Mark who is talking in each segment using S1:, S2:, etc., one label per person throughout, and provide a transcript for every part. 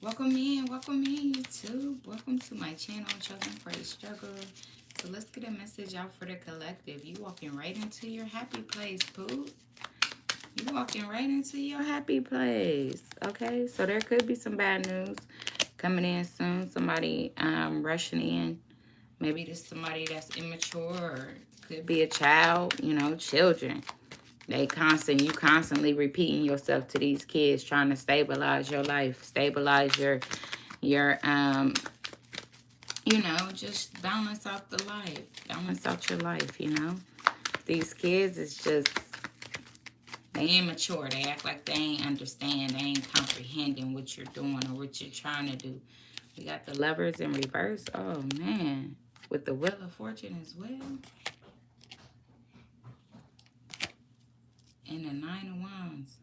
S1: welcome in, YouTube. Welcome to my channel, Chosen for the Struggle. So let's get a message out for the collective. You walking right into your happy place, Pooh. You walking right into your happy place. Okay, so there could be some bad news coming in soon. Somebody rushing in. Maybe this somebody that's immature, or could be a child. You know, children. You constantly repeating yourself to these kids, trying to stabilize your life, stabilize your just balance out the life, balance out your life, These kids is just, they immature. They act like they ain't understand, they ain't comprehending what you're doing or what you're trying to do. We got the Lovers in reverse. Oh man, with the Wheel of Fortune as well. And the Nine of Wands.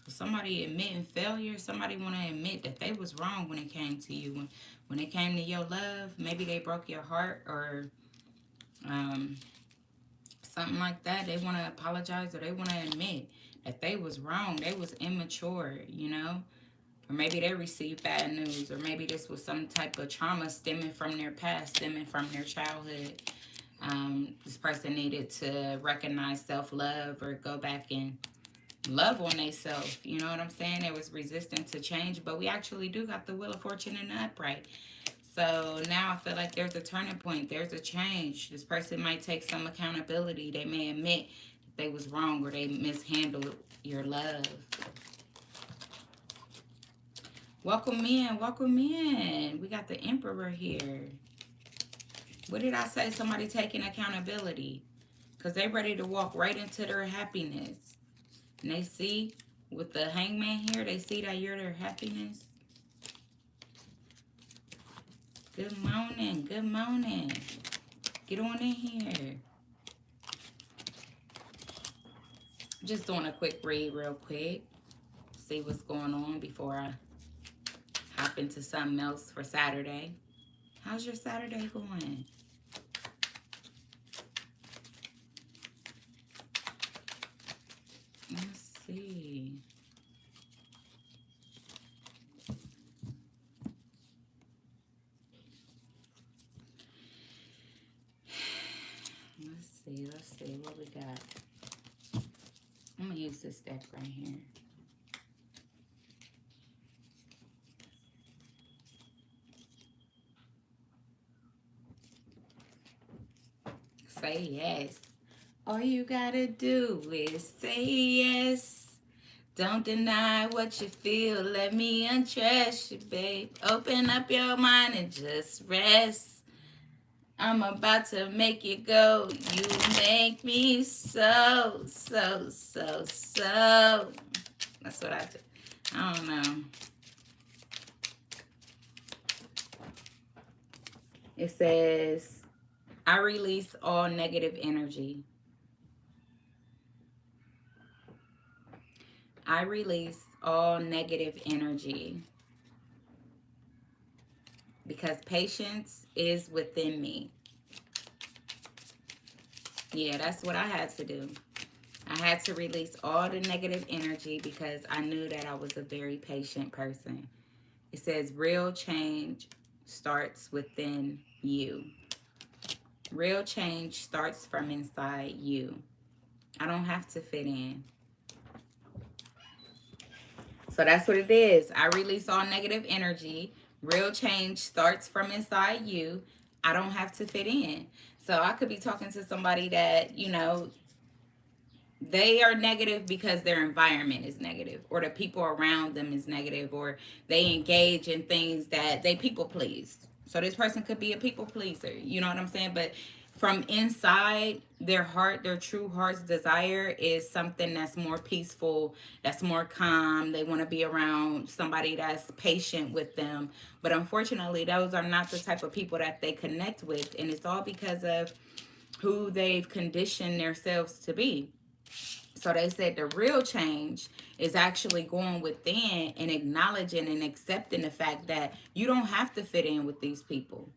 S1: So somebody admitting failure. Somebody want to admit that they was wrong when it came to you. When it came to your love, maybe they broke your heart or something like that. They want to apologize, or they want to admit that they was wrong. They was immature, Or maybe they received bad news. Or maybe this was some type of trauma stemming from their past, stemming from their childhood. This person needed to recognize self-love or go back and love on themselves. You know what I'm saying? They was resistant to change, but we actually do got the Wheel of Fortune in the upright. So now I feel like there's a turning point. There's a change. This person might take some accountability. They may admit that they was wrong or they mishandled your love. Welcome in. Welcome in. We got the Emperor here. What did I say? Somebody taking accountability. Because they ready to walk right into their happiness. And they see, with the Hangman here, they see that you're their happiness. Good morning. Good morning. Get on in here. Just doing a quick read real quick. See what's going on before I hop into something else for Saturday. How's your Saturday going? Let's see. Let's see what we got. I'm gonna use this deck right here. Say yes. All you gotta do is say yes. Don't deny what you feel. Let me undress you, babe. Open up your mind and just rest. I'm about to make you go. You make me so, so, so, so. That's what I do. I don't know. It says, I release all negative energy. I release all negative energy. Because patience is within me. Yeah, that's what I had to do. I had to release all the negative energy because I knew that I was a very patient person. It says real change starts within you. Real change starts from inside you. I don't have to fit in. So that's what it is. I release all negative energy. Real change starts from inside you. I don't have to fit in. So I could be talking to somebody that, they are negative because their environment is negative, or the people around them is negative, or they engage in things that they people please. So this person could be a people pleaser, you know what I'm saying? But from inside their heart, their true heart's desire is something that's more peaceful, that's more calm. They want to be around somebody that's patient with them. But unfortunately, those are not the type of people that they connect with. And it's all because of who they've conditioned themselves to be. So they said the real change is actually going within and acknowledging and accepting the fact that you don't have to fit in with these people.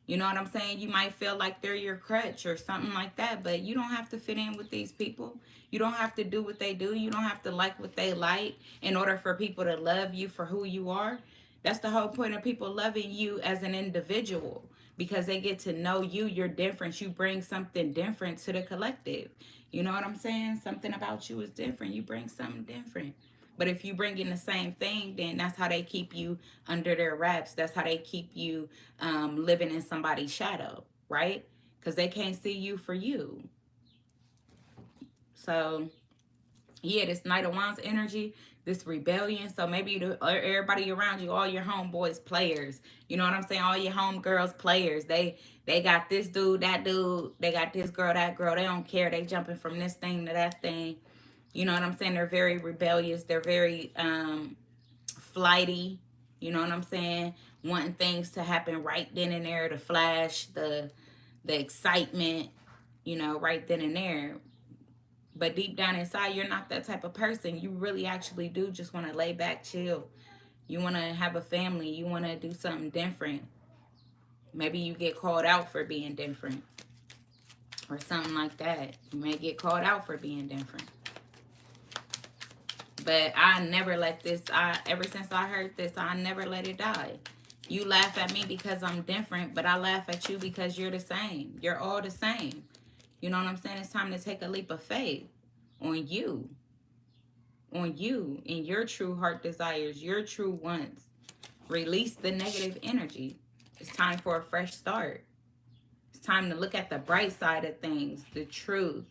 S1: You know what I'm saying? You might feel like they're your crutch or something like that, but you don't have to fit in with these people. You don't have to do what they do. You don't have to like what they like in order for people to love you for who you are. That's the whole point of people loving you as an individual, because they get to know you, your difference. You bring something different to the collective. You know what I'm saying? Something about you is different. You bring something different. But if you bring in the same thing, then that's how they keep you under their wraps. That's how they keep you living in somebody's shadow, right? Because they can't see you for you. So yeah, this Knight of Wands energy, this rebellion. So maybe everybody around you, all your homeboys players, you know what I'm saying? All your homegirls players. They got this dude, that dude. They got this girl, that girl. They don't care. They jumping from this thing to that thing. You know what I'm saying? They're very rebellious. They're very flighty. You know what I'm saying? Wanting things to happen right then and there, the flash, the excitement, you know, right then and there. But deep down inside, you're not that type of person. You really actually do just want to lay back, chill. You want to have a family. You want to do something different. Maybe you get called out for being different or something like that. You may get called out for being different. But I never let this, ever since I heard this, I never let it die. You laugh at me because I'm different, but I laugh at you because you're the same. You're all the same. You know what I'm saying? It's time to take a leap of faith on you and your true heart desires, your true wants. Release the negative energy. It's time for a fresh start. It's time to look at the bright side of things, the truth,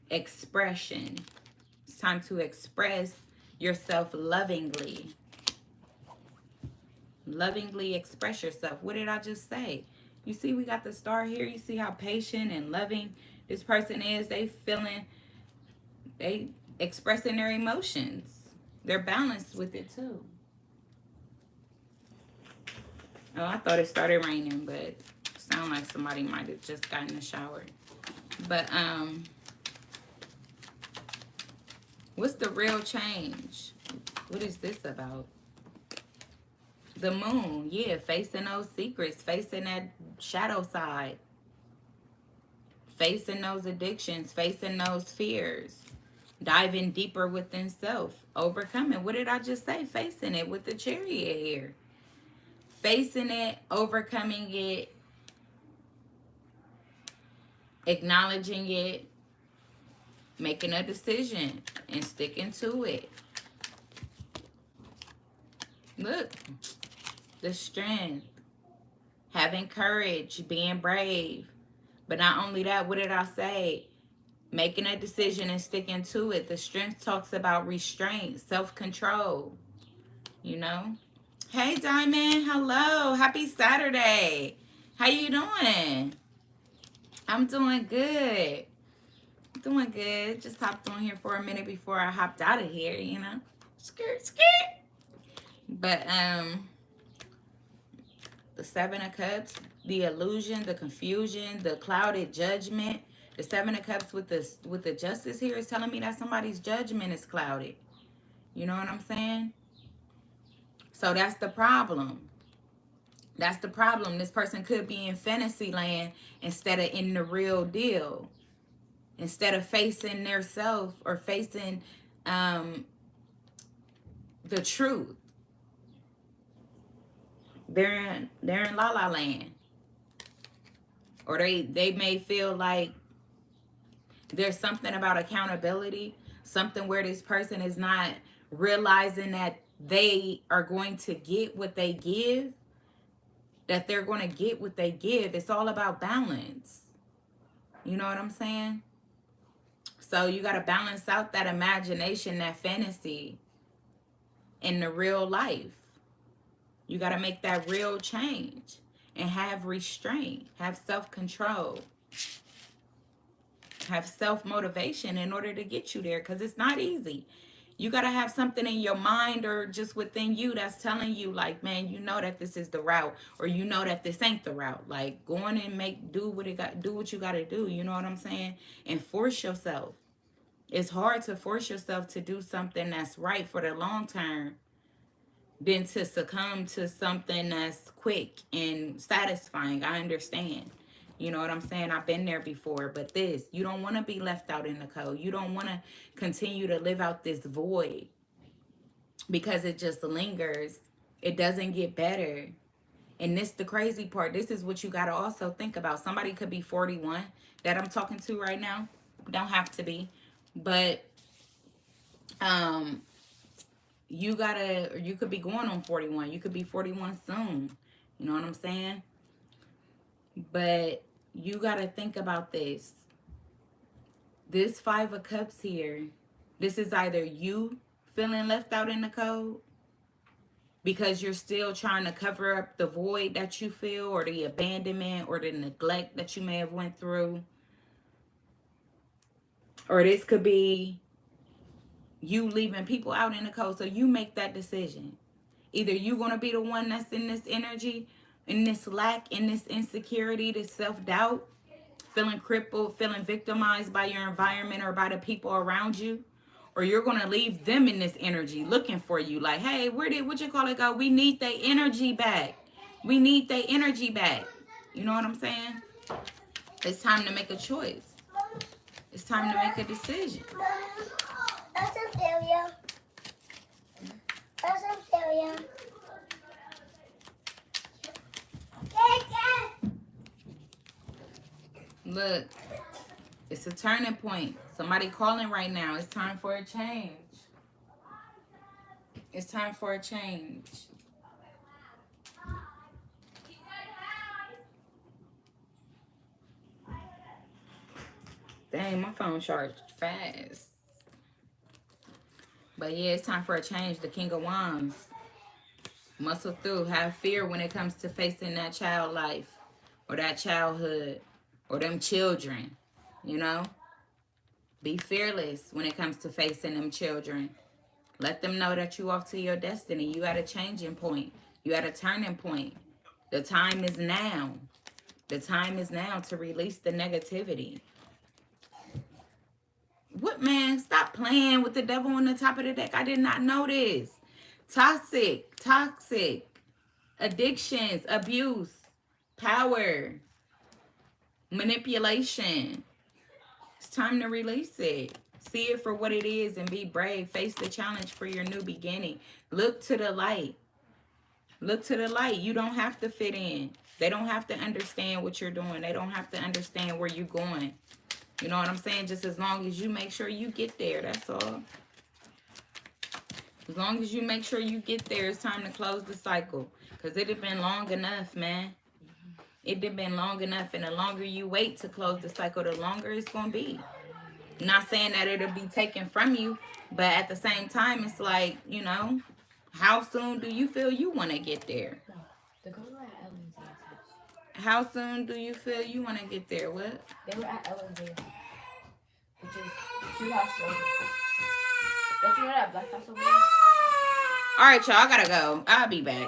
S1: expression. It's time to express yourself lovingly. Lovingly express yourself. What did I just say? You see, we got the star here. You see how patient and loving this person is. They expressing their emotions. They're balanced with it too. Oh, I thought it started raining, but it sounded like somebody might have just gotten in the shower. But what's the real change? What is this about? The moon, yeah, facing those secrets, facing that shadow side, facing those addictions, facing those fears, diving deeper within self, overcoming. What did I just say? Facing it with the chariot here. Facing it, overcoming it, acknowledging it, making a decision and sticking to it. Look, the strength, having courage, being brave. But not only that, what did I say? Making a decision and sticking to it. The strength talks about restraint, self-control, you know? Hey, Diamond. Hello. Happy Saturday. How you doing? I'm doing good. Doing good. Just hopped on here for a minute before I hopped out of here, you know? Skirt, skirt. But, the Seven of Cups, the illusion, the confusion, the clouded judgment. The Seven of Cups with the Justice here is telling me that somebody's judgment is clouded. You know what I'm saying? So that's the problem. That's the problem. This person could be in fantasy land instead of in the real deal. Instead of facing their self or facing the truth. They're in la la land. Or they may feel like there's something about accountability, something where this person is not realizing that they are going to get what they give, that they're going to get what they give. It's all about balance. You know what I'm saying? So you got to balance out that imagination, that fantasy in the real life. You got to make that real change and have restraint, have self-control, have self-motivation in order to get you there, because it's not easy. You got to have something in your mind or just within you that's telling you, like, man, you know that this is the route, or you know that this ain't the route. Like, go on and do what you got to do. You know what I'm saying? And force yourself. It's hard to force yourself to do something that's right for the long term than to succumb to something that's quick and satisfying. I understand. You know what I'm saying? I've been there before. But you don't want to be left out in the cold. You don't want to continue to live out this void because it just lingers It doesn't get better. And this the crazy part. This is what you got to also think about. Somebody could be 41 that I'm talking to right now. Don't have to be. But you gotta, or you could be going on 41. You could be 41 soon. You know what I'm saying? But you gotta think about this. This 5 of Cups here, this is either you feeling left out in the cold because you're still trying to cover up the void that you feel, or the abandonment or the neglect that you may have went through. Or this could be you leaving people out in the cold. So you make that decision. Either you're going to be the one that's in this energy, in this lack, in this insecurity, this self-doubt, feeling crippled, feeling victimized by your environment or by the people around you. Or you're going to leave them in this energy looking for you. Like, hey, where did, what you call it, go? We need their energy back. We need their energy back. You know what I'm saying? It's time to make a choice. It's time to make a decision.
S2: That's some cereal. That's some cereal.
S1: Look, it's a turning point. Somebody calling right now. It's time for a change. It's time for a change. Dang, my phone charged fast. But yeah, it's time for a change. The King of Wands. Muscle through. Have fear when it comes to facing that child life or that childhood or them children. You know? Be fearless when it comes to facing them children. Let them know that you off to your destiny. You at a changing point. You at a turning point. The time is now. The time is now to release the negativity. What, man? Stop playing with the devil on the top of the deck. I did not know this. Toxic, addictions, abuse, power, manipulation. It's time to release it. See it for what it is and be brave. Face the challenge for your new beginning. Look to the light. Look to the light. You don't have to fit in. They don't have to understand what you're doing. They don't have to understand where you're going. You know what I'm saying? Just as long as you make sure you get there, that's all. As long as you make sure you get there, it's time to close the cycle. Because it had been long enough, man. It had been long enough. And the longer you wait to close the cycle, the longer it's going to be. Not saying that it'll be taken from you, but at the same time, it's like, you know, how soon do you feel you want to get there?
S2: No, the girls were at Ellen's house.
S1: How soon do you feel you want to get there? What?
S2: They were at Ellen's house, which is 2 houses over. Don't you know that black house over there?
S1: All right, y'all, I gotta go. I'll be back.